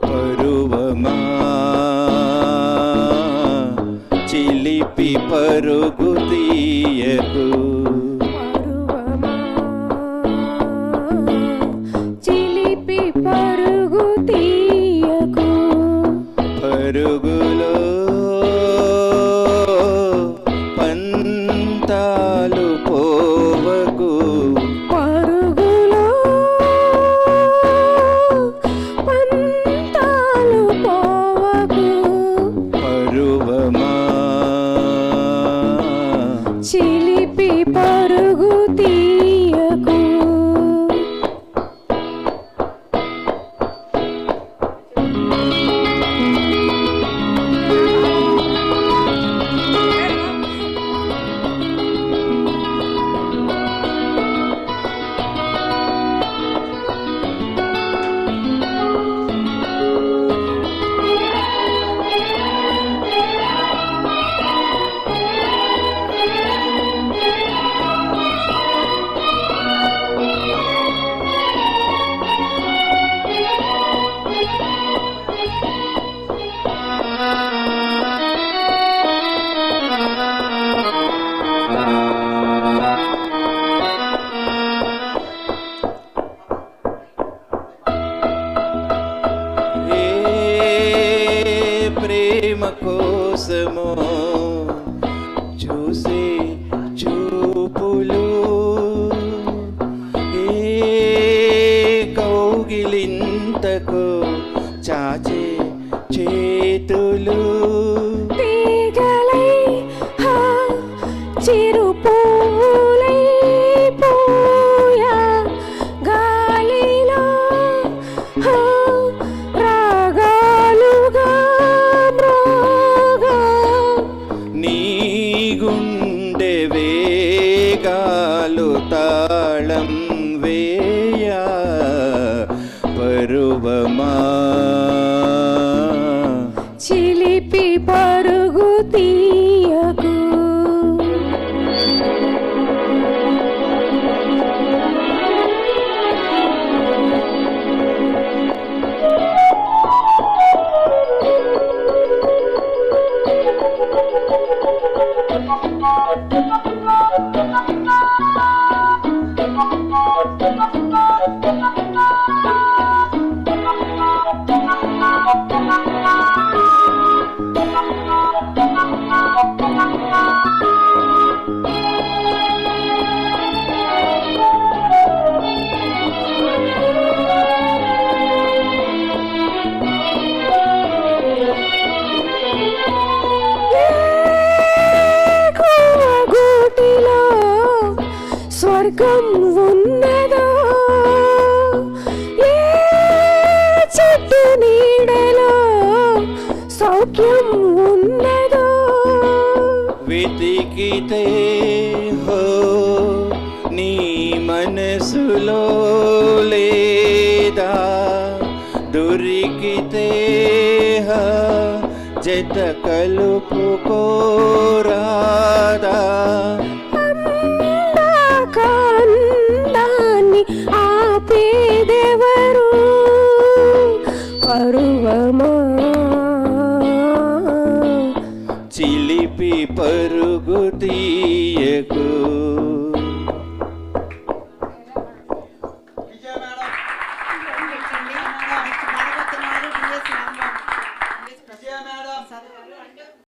పరువమా చిలిపి పరుగు తీయకు, చిలిపి పరుగు తీయకు, పరుగులో పంతాలు పోవకు, పరుగులో పంతాలు పోవకు, పరువమా చిలిపి పరుగు తీయకు. ప్రేమ కోసమో చూసే చూపులు, ఏ కౌగిలింతకు చాచే చేతులు, తీగలై చిరుపూలై పూయా గాలిలో రాగాలుగా మ్రోగా, నీ గుండె వేగాలు తాళం వేయా, పరువమా చిలిపి పరుగు తీయకు. గూటిలో స్వర్గం ఉన్నదో, ఏ చెట్టు నీడలో సౌఖ్యం ఉన్నదో, వెతికితే హో నీ మనసులో లేదా, దొరికితే జత కలుపుకోరాదా,